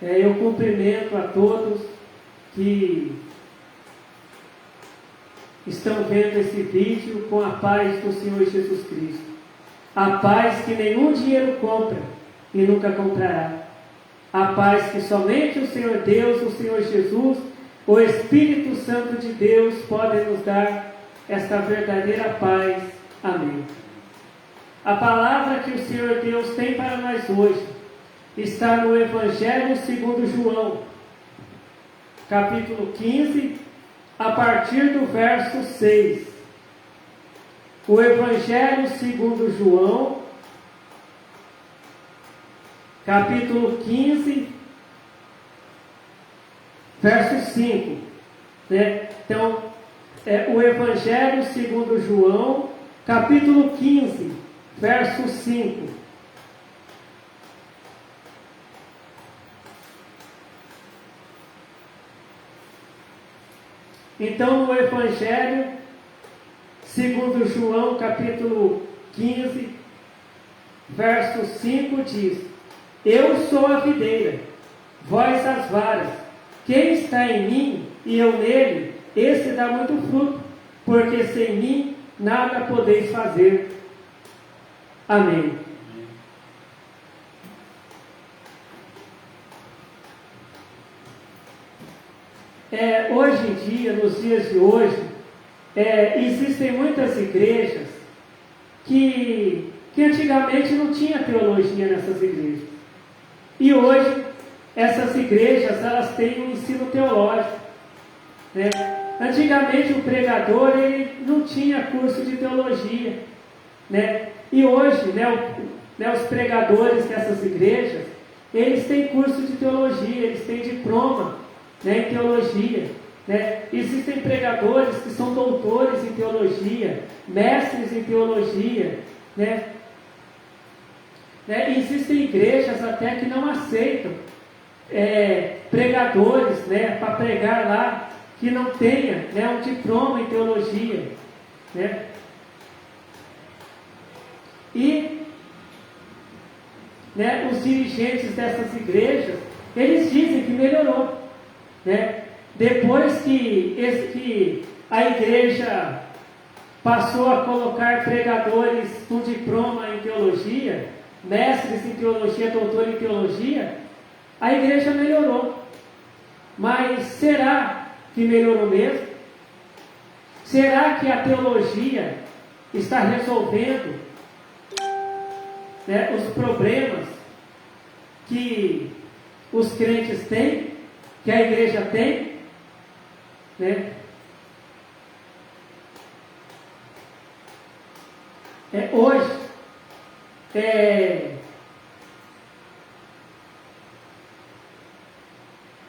Eu cumprimento a todos que estão vendo esse vídeo com a paz do Senhor Jesus Cristo. A paz que nenhum dinheiro compra e nunca comprará. A paz que somente o Senhor Deus, o Senhor Jesus, o Espírito Santo de Deus podem nos dar esta verdadeira paz. Amém. A palavra que o Senhor Deus tem para nós hoje está no Evangelho segundo João, capítulo 15, a partir do verso 6. O Evangelho segundo João, capítulo 15, verso 5. Então, o Evangelho segundo João, capítulo 15, verso 5. Então, no Evangelho segundo João, capítulo 15, verso 5 diz: Eu sou a videira, vós as varas. Quem está em mim e eu nele, esse dá muito fruto, porque sem mim nada podeis fazer. Amém. Hoje em dia, nos dias de hoje, existem muitas igrejas que antigamente não tinha teologia nessas igrejas. E hoje, essas igrejas, elas têm um ensino teológico. Antigamente, o pregador, ele não tinha curso de teologia. E hoje, os pregadores dessas igrejas, eles têm curso de teologia, eles têm diploma em teologia. Existem pregadores que são doutores em teologia, mestres em teologia. Existem igrejas até que não aceitam pregadores para pregar lá que não tenha um diploma em teologia. E os dirigentes dessas igrejas, eles dizem que melhorou. Depois que a igreja passou a colocar pregadores com diploma em teologia, mestres em teologia, doutor em teologia, a igreja melhorou. Mas será que melhorou mesmo? Será que a teologia está resolvendo os problemas que os crentes têm, que a igreja tem? Hoje,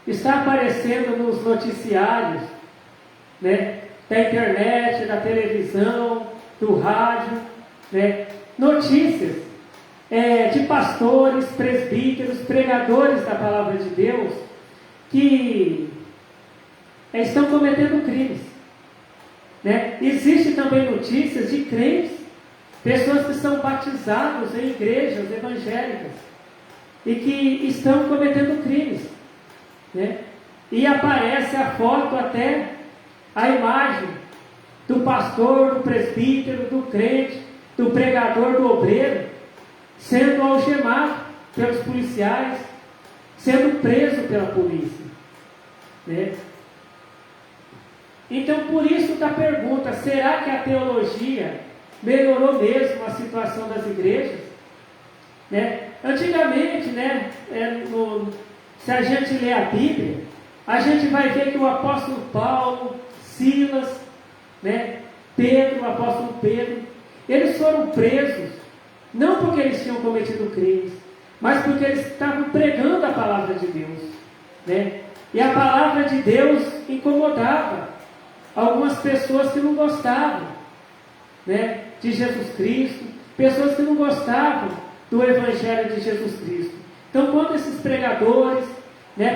está aparecendo nos noticiários, da internet, da televisão, do rádio, notícias de pastores, presbíteros, pregadores da palavra de Deus, que estão cometendo crimes. Existem também notícias de crentes, pessoas que são batizados em igrejas evangélicas e que estão cometendo crimes. E aparece a foto, até a imagem do pastor, do presbítero, do crente, do pregador, do obreiro, sendo algemado pelos policiais, sendo preso pela polícia. Então, por isso da pergunta: será que a teologia melhorou mesmo a situação das igrejas? Antigamente, se a gente lê a Bíblia, a gente vai ver que o apóstolo Paulo, Silas, Pedro, o apóstolo Pedro, eles foram presos, não porque eles tinham cometido crimes, mas porque eles estavam pregando a palavra de Deus. E a palavra de Deus incomodava algumas pessoas que não gostavam de Jesus Cristo, pessoas que não gostavam do Evangelho de Jesus Cristo. Então, quando esses pregadores,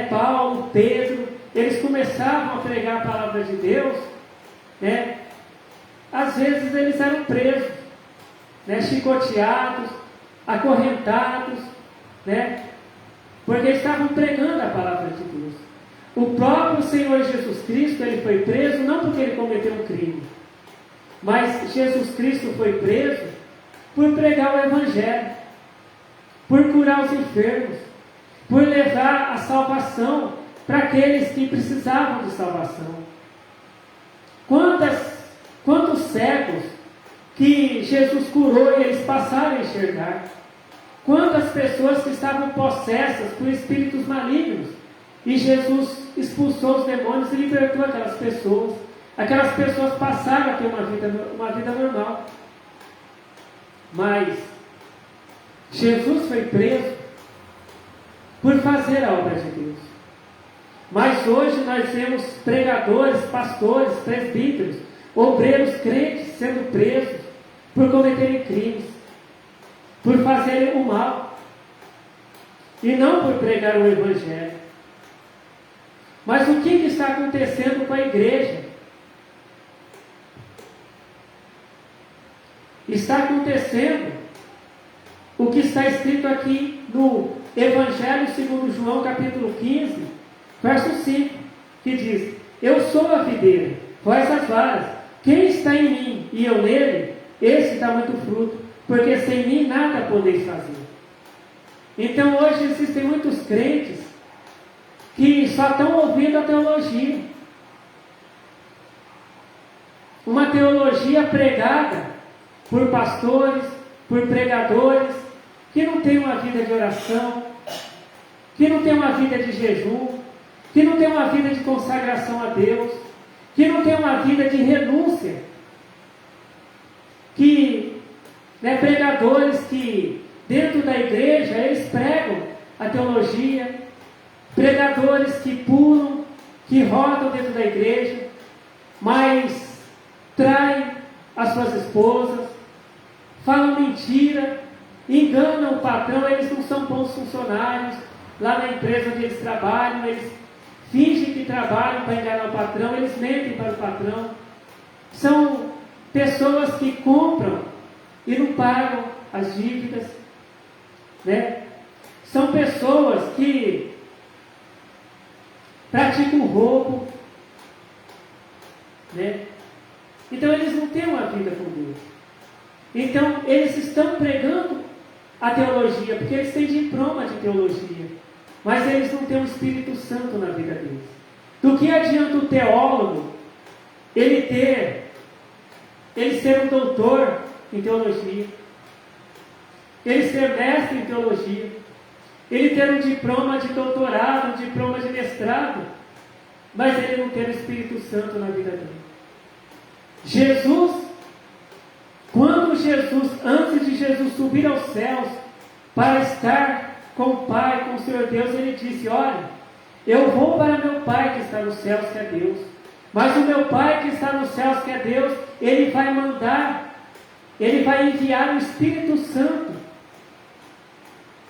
Paulo, Pedro, eles começavam a pregar a palavra de Deus, às vezes eles eram presos, chicoteados, acorrentados, porque estavam pregando a palavra de Deus. O próprio Senhor Jesus Cristo, ele foi preso não porque ele cometeu um crime, mas Jesus Cristo foi preso por pregar o Evangelho, por curar os enfermos, por levar a salvação para aqueles que precisavam de salvação. Quantos cegos que Jesus curou e eles passaram a enxergar? Quantas pessoas que estavam possessas por espíritos malignos e Jesus expulsou os demônios e libertou aquelas pessoas. Aquelas pessoas passaram a ter uma vida normal. Mas Jesus foi preso por fazer a obra de Deus. Mas hoje nós vemos pregadores, pastores, presbíteros, obreiros crentes sendo presos por cometerem crimes, por fazerem o mal, e não por pregar o Evangelho. Mas o que está acontecendo com a igreja? Está acontecendo o que está escrito aqui no Evangelho segundo João, capítulo 15, verso 5, que diz: eu sou a videira, vós as varas. Quem está em mim e eu nele, esse dá muito fruto, porque sem mim nada podeis fazer. Então hoje existem muitos crentes que só estão ouvindo a teologia. Uma teologia pregada por pastores, por pregadores, que não tem uma vida de oração, que não tem uma vida de jejum, que não tem uma vida de consagração a Deus, que não tem uma vida de renúncia, que pregadores que dentro da igreja eles pregam a teologia, pregadores que pulam, que rodam dentro da igreja, mas traem as suas esposas, falam mentira, enganam o patrão. Eles não são bons funcionários lá na empresa onde eles trabalham, eles fingem que trabalham para enganar o patrão, eles mentem para o patrão. São pessoas que compram e não pagam as dívidas, São pessoas que praticam roubo, Então eles não têm uma vida com Deus. Então eles estão pregando a teologia, porque eles têm diploma de teologia, mas eles não têm o Espírito Santo na vida deles. Do que adianta o teólogo ele ser um doutor em teologia, ele ser mestre em teologia, ele ter um diploma de doutorado, um diploma de mestrado, mas ele não ter o Espírito Santo na vida dele? Antes de Jesus subir aos céus para estar com o Pai, com o Senhor Deus, ele disse: olha, eu vou para meu Pai que está nos céus, que é Deus, mas o meu Pai que está nos céus, que é Deus, ele vai enviar o Espírito Santo,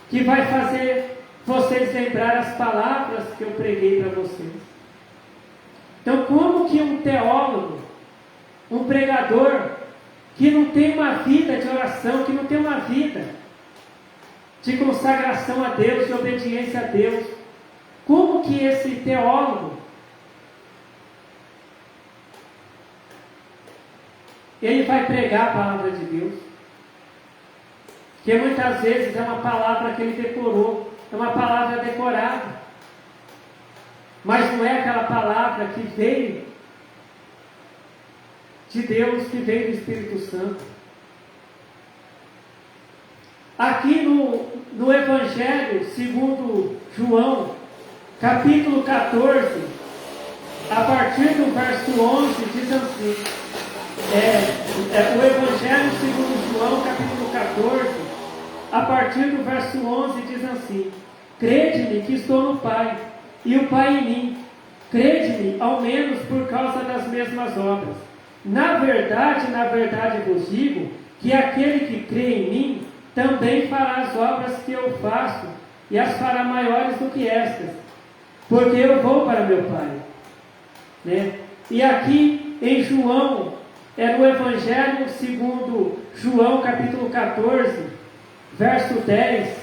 que vai fazer vocês lembrar as palavras que eu preguei para vocês. Então, como que um teólogo, um pregador, que não tem uma vida de oração, que não tem uma vida de consagração a Deus, de obediência a Deus, como que esse teólogo ele vai pregar a palavra de Deus? Que muitas vezes é uma palavra que ele decorou, é uma palavra decorada, mas não é aquela palavra que veio de Deus, que veio do Espírito Santo. Aqui no Evangelho segundo João, capítulo 14, a partir do verso 11, diz assim, o Evangelho segundo João, capítulo 14, a partir do verso 11, diz assim: crede-me que estou no Pai, e o Pai em mim. Crede-me, ao menos por causa das mesmas obras. Na verdade vos digo, que aquele que crê em mim, também fará as obras que eu faço, e as fará maiores do que estas, porque eu vou para meu Pai. E aqui em João, no Evangelho segundo João, capítulo 14, verso 10,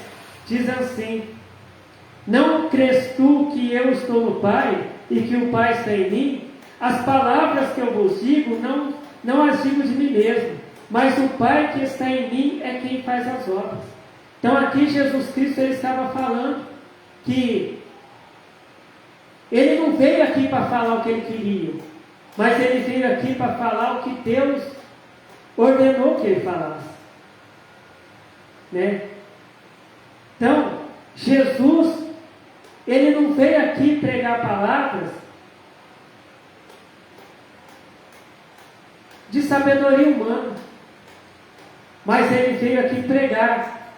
diz assim: Não crês tu que eu estou no Pai e que o Pai está em mim? As palavras que eu vos digo, não as digo de mim mesmo, mas o Pai que está em mim é quem faz as obras. Então aqui Jesus Cristo ele estava falando que ele não veio aqui para falar o que ele queria, mas ele veio aqui para falar o que Deus ordenou que ele falasse. Né? Então, Jesus, ele não veio aqui pregar palavras de sabedoria humana, mas ele veio aqui pregar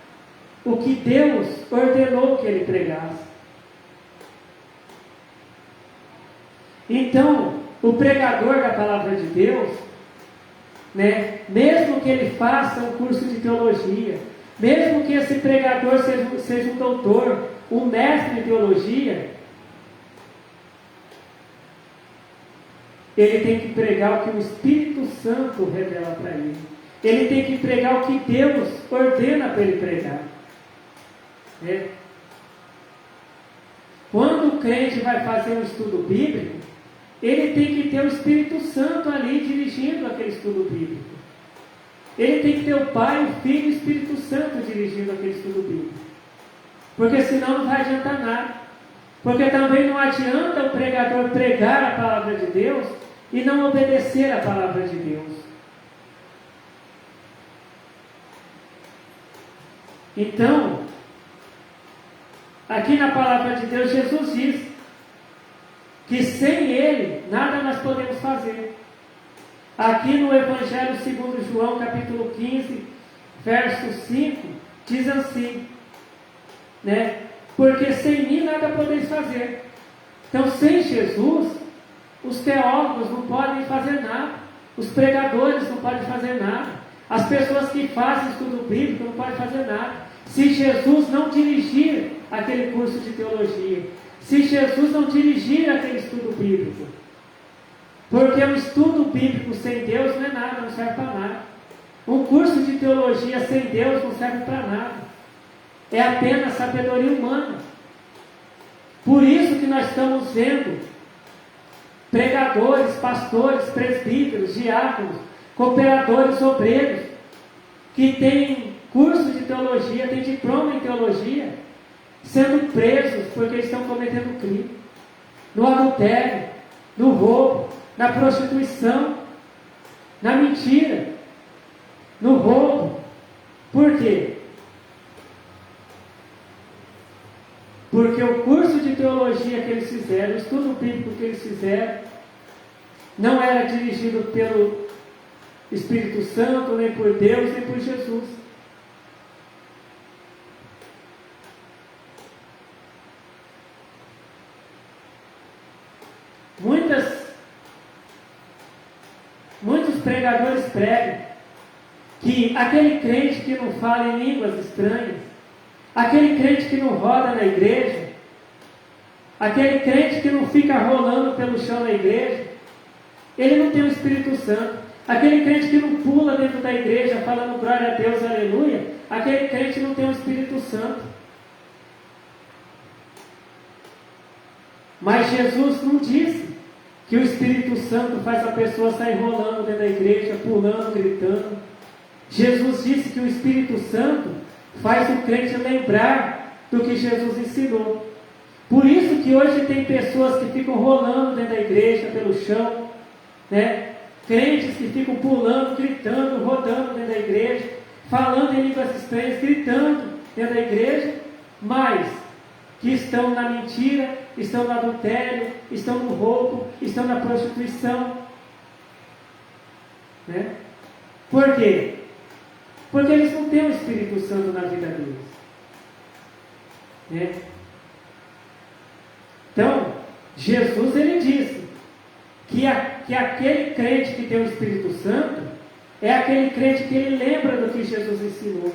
o que Deus ordenou que ele pregasse. Então, o pregador da palavra de Deus, né, mesmo que ele faça um curso de teologia, mesmo que esse pregador seja um doutor, um mestre em teologia, ele tem que pregar o que o Espírito Santo revela para ele. Ele tem que pregar o que Deus ordena para ele pregar. Né? Quando o crente vai fazer um estudo bíblico, ele tem que ter o Espírito Santo ali dirigindo aquele estudo bíblico. Ele tem que ter o Pai, o Filho e o Espírito Santo dirigindo aquele estudo bíblico. Porque senão não vai adiantar nada. Porque também não adianta o pregador pregar a palavra de Deus e não obedecer a palavra de Deus. Então, aqui na palavra de Deus, Jesus diz que sem Ele, nada nós podemos fazer. Aqui no Evangelho segundo João, capítulo 15, verso 5, diz assim, né? Porque sem mim nada podeis fazer. Então, sem Jesus, os teólogos não podem fazer nada, os pregadores não podem fazer nada, as pessoas que fazem estudo bíblico não podem fazer nada, se Jesus não dirigir aquele curso de teologia, se Jesus não dirigir aquele estudo bíblico. Porque o estudo bíblico sem Deus não é nada, não serve para nada. Um curso de teologia sem Deus não serve para nada. É apenas sabedoria humana. Por isso que nós estamos vendo pregadores, pastores, presbíteros, diáconos, cooperadores, obreiros, que têm curso de teologia, têm diploma em teologia, sendo presos porque estão cometendo crime, no adultério, no roubo, na prostituição, na mentira, no roubo. Por quê? Porque o curso de teologia que eles fizeram, o estudo bíblico que eles fizeram, não era dirigido pelo Espírito Santo, nem por Deus, nem por Jesus. Muitos pregadores pregam que aquele crente que não fala em línguas estranhas, aquele crente que não roda na igreja, aquele crente que não fica rolando pelo chão na igreja, ele não tem o Espírito Santo. Aquele crente que não pula dentro da igreja falando glória a Deus, aleluia, aquele crente não tem o Espírito Santo. Mas Jesus não disse que o Espírito Santo faz a pessoa sair rolando dentro da igreja, pulando, gritando. Jesus disse que o Espírito Santo faz o crente lembrar do que Jesus ensinou. Por isso que hoje tem pessoas que ficam rolando dentro da igreja, pelo chão, né? Crentes que ficam pulando, gritando, rodando dentro da igreja, falando em línguas estranhas, gritando dentro da igreja, mas que estão na mentira, estão no adultério, estão no roubo, estão na prostituição. Né? Por quê? Porque eles não têm o Espírito Santo na vida deles. Né? Então, Jesus ele disse que aquele crente que tem o Espírito Santo é aquele crente que ele lembra do que Jesus ensinou.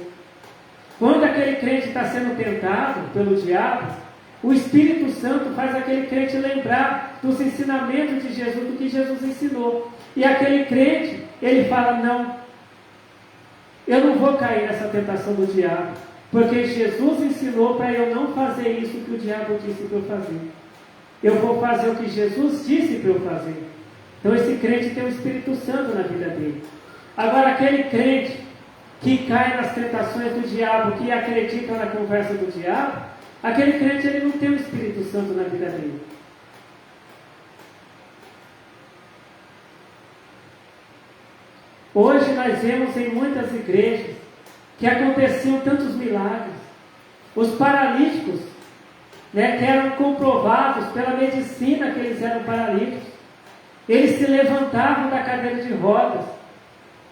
Quando aquele crente está sendo tentado pelo diabo, o Espírito Santo faz aquele crente lembrar dos ensinamentos de Jesus, do que Jesus ensinou. E aquele crente, ele fala, não, eu não vou cair nessa tentação do diabo. Porque Jesus ensinou para eu não fazer isso que o diabo disse para eu fazer. Eu vou fazer o que Jesus disse para eu fazer. Então esse crente tem o Espírito Santo na vida dele. Agora aquele crente que cai nas tentações do diabo, que acredita na conversa do diabo, aquele crente ele não tem o Espírito Santo na vida dele. Hoje nós vemos em muitas igrejas que aconteciam tantos milagres. Os paralíticos, que eram comprovados pela medicina que eles eram paralíticos, eles se levantavam da cadeira de rodas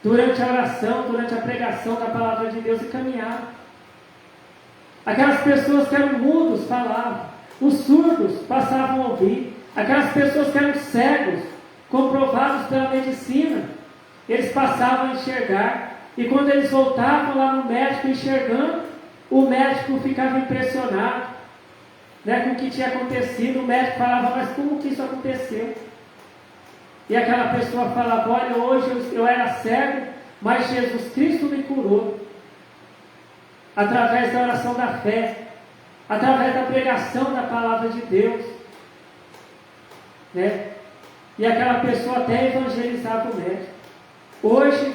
durante a oração, durante a pregação da palavra de Deus e caminhavam. Aquelas pessoas que eram mudos falavam, os surdos passavam a ouvir, aquelas pessoas que eram cegos, comprovados pela medicina, eles passavam a enxergar. E quando eles voltavam lá no médico enxergando, o médico ficava impressionado, com o que tinha acontecido. O médico falava, mas como que isso aconteceu? E aquela pessoa falava, olha, hoje eu era cego, mas Jesus Cristo me curou. Através da oração da fé, através da pregação da palavra de Deus. E aquela pessoa até evangelizava o médico. Hoje,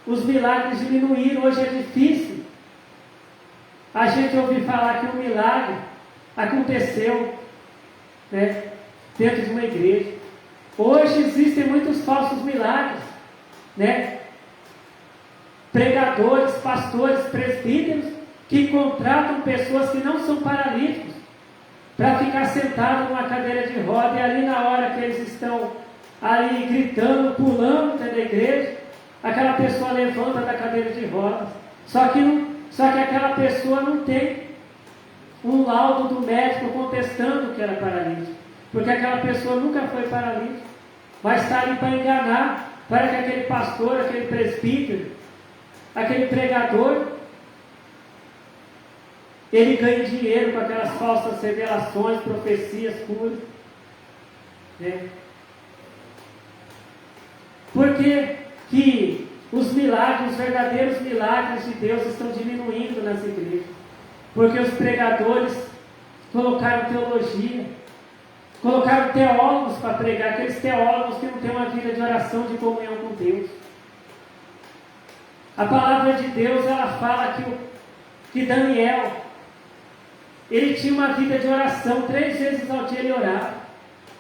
os milagres diminuíram, hoje é difícil a gente ouvir falar que um milagre aconteceu dentro de uma igreja. Hoje existem muitos falsos milagres, pregadores, pastores, presbíteros que contratam pessoas que não são paralíticos para ficar sentado numa cadeira de roda, e ali na hora que eles estão ali gritando, pulando dentro da igreja, aquela pessoa levanta da cadeira de rodas. Só que aquela pessoa não tem um laudo do médico contestando que era paralítico, porque aquela pessoa nunca foi paralítica, mas está ali para enganar, para que aquele pastor, aquele presbítero, aquele pregador, ele ganhe dinheiro com aquelas falsas revelações, profecias, curas. Por que os milagres, os verdadeiros milagres de Deus estão diminuindo nas igrejas? Porque os pregadores colocaram teologia, colocaram teólogos para pregar, aqueles teólogos que não têm uma vida de oração, de comunhão com Deus. A palavra de Deus, ela fala que Daniel, ele tinha uma vida de oração, 3 vezes ao dia ele orava.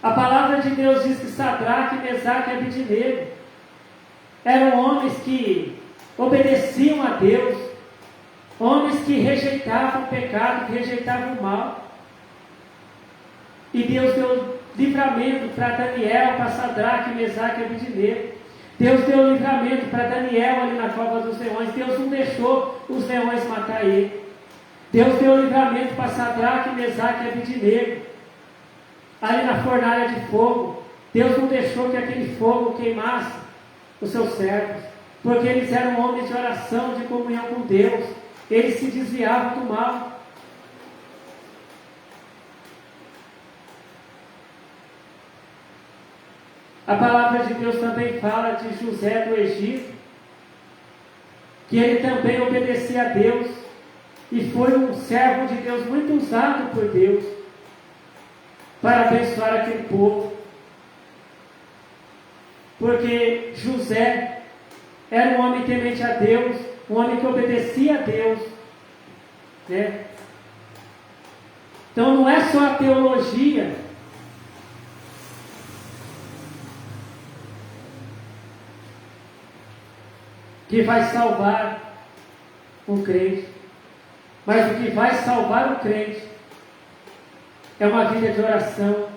A palavra de Deus diz que Sadraque, Mesaque e Abednego eram homens que obedeciam a Deus, homens que rejeitavam o pecado, que rejeitavam o mal. E Deus deu livramento para Daniel, para Sadraque, Mesaque e Abednego. Deus deu livramento para Daniel ali na cova dos leões. Deus não deixou os leões matar ele. Deus deu livramento para Sadraque, Mesaque e Abednego ali na fornalha de fogo. Deus não deixou que aquele fogo queimasse os seus servos, porque eles eram homens de oração, de comunhão com Deus. Eles se desviavam do mal. A palavra de Deus também fala de José do Egito, que ele também obedecia a Deus e foi um servo de Deus muito usado por Deus para abençoar aquele povo. Porque José era um homem temente a Deus, um homem que obedecia a Deus. Então não é só a teologia que vai salvar um crente, mas o que vai salvar o crente é uma vida de oração,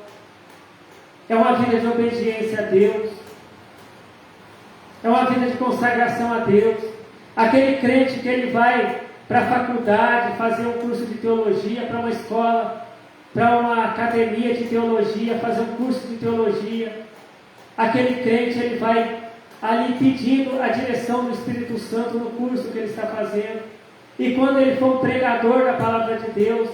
é uma vida de obediência a Deus, é uma vida de consagração a Deus. Aquele crente que ele vai para a faculdade fazer um curso de teologia, para uma escola, para uma academia de teologia, fazer um curso de teologia, aquele crente ele vai ali pedindo a direção do Espírito Santo no curso que ele está fazendo. E quando ele for um pregador da palavra de Deus,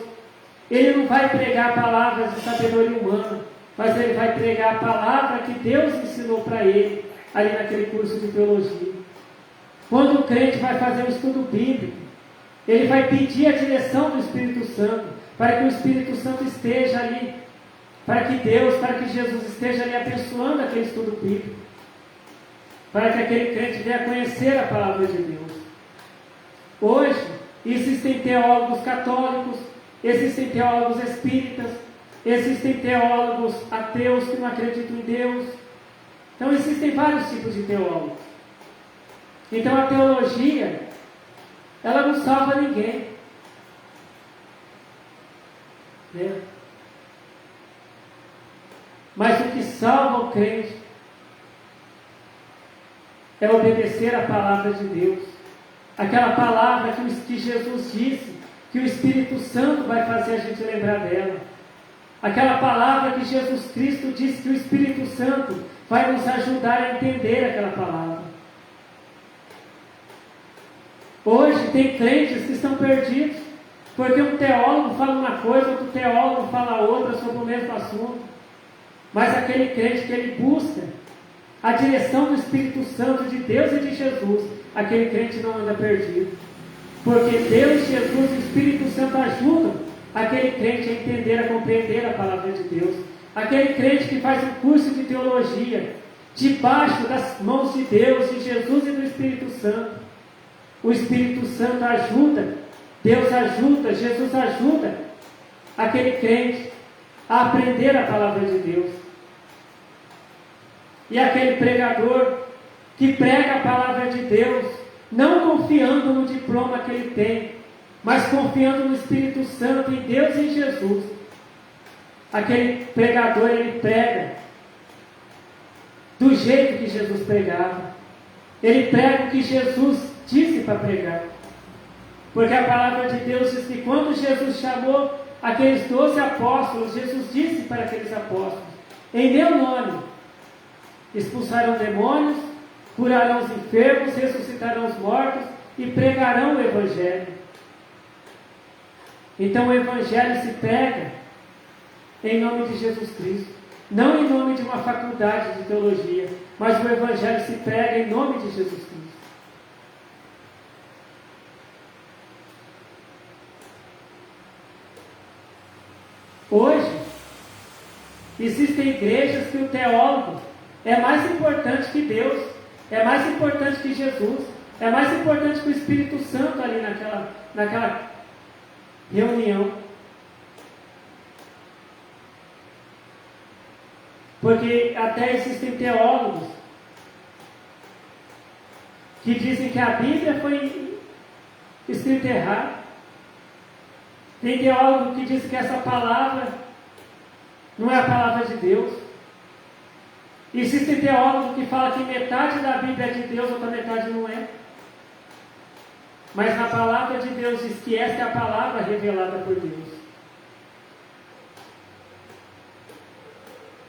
ele não vai pregar palavras de sabedoria humana, mas ele vai pregar a palavra que Deus ensinou para ele ali naquele curso de teologia. Quando o crente vai fazer um estudo bíblico, Ele vai pedir a direção do Espírito Santo, para que o Espírito Santo esteja ali, para que Deus, para que Jesus esteja ali abençoando aquele estudo bíblico, para que aquele crente venha conhecer a palavra de Deus. Hoje, existem teólogos católicos, existem teólogos espíritas, existem teólogos ateus que não acreditam em Deus. Então, existem vários tipos de teólogos. Então, a teologia, ela não salva ninguém. Né? Mas o que salva o crente é obedecer a palavra de Deus. Aquela palavra que Jesus disse, que o Espírito Santo vai fazer a gente lembrar dela. Aquela palavra que Jesus Cristo disse que o Espírito Santo vai nos ajudar a entender aquela palavra. Hoje tem crentes que estão perdidos, porque um teólogo fala uma coisa, outro teólogo fala outra sobre o mesmo assunto. Mas aquele crente que ele busca a direção do Espírito Santo, de Deus e de Jesus, aquele crente não anda perdido. Porque Deus, Jesus e o Espírito Santo ajudam aquele crente a entender, a compreender a palavra de Deus. Aquele crente que faz um curso de teologia, debaixo das mãos de Deus, de Jesus e do Espírito Santo. O Espírito Santo ajuda, Deus ajuda, Jesus ajuda aquele crente a aprender a palavra de Deus. E aquele pregador que prega a palavra de Deus, não confiando no diploma que ele tem, mas confiando no Espírito Santo, em Deus e em Jesus. Aquele pregador, ele prega do jeito que Jesus pregava. Ele prega o que Jesus disse para pregar. Porque a palavra de Deus diz que quando Jesus chamou aqueles 12 apóstolos, Jesus disse para aqueles apóstolos: em meu nome expulsarão demônios, curarão os enfermos, ressuscitarão os mortos e pregarão o Evangelho. Então o Evangelho se prega em nome de Jesus Cristo, não em nome de uma faculdade de teologia, mas o Evangelho se prega em nome de Jesus Cristo. Hoje, existem igrejas que o teólogo é mais importante que Deus, é mais importante que Jesus, é mais importante que o Espírito Santo ali naquela reunião. Porque até existem teólogos que dizem que a Bíblia foi escrita errado. Tem teólogo que diz que essa palavra não é a palavra de Deus. Existe teólogo que fala que metade da Bíblia é de Deus, outra metade não é. Mas na palavra de Deus diz que esta é a palavra revelada por Deus.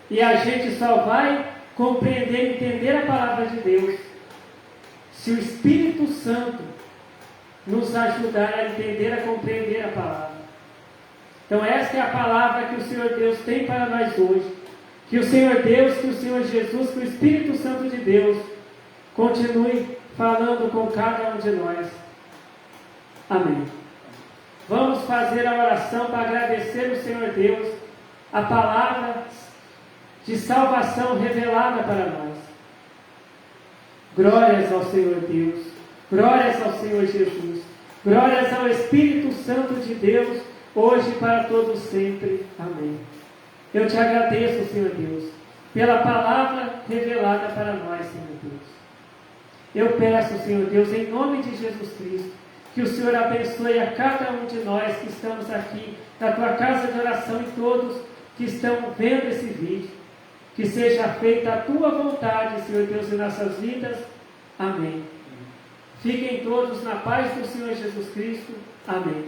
E a gente só vai compreender e entender a palavra de Deus se o Espírito Santo nos ajudar a entender, a compreender a palavra. Então esta é a palavra que o Senhor Deus tem para nós hoje. Que o Senhor Deus, que o Senhor Jesus, que o Espírito Santo de Deus continue falando com cada um de nós. Amém. Vamos fazer a oração para agradecer ao Senhor Deus a palavra de salvação revelada para nós. Glórias ao Senhor Deus, glórias ao Senhor Jesus, glórias ao Espírito Santo de Deus, hoje e para todos sempre. Amém. Eu te agradeço, Senhor Deus, pela palavra revelada para nós, Senhor Deus. Eu peço, Senhor Deus, em nome de Jesus Cristo, que o Senhor abençoe a cada um de nós que estamos aqui, na tua casa de oração, e todos que estão vendo esse vídeo. Que seja feita a tua vontade, Senhor Deus, em nossas vidas. Amém. Fiquem todos na paz do Senhor Jesus Cristo. Amém.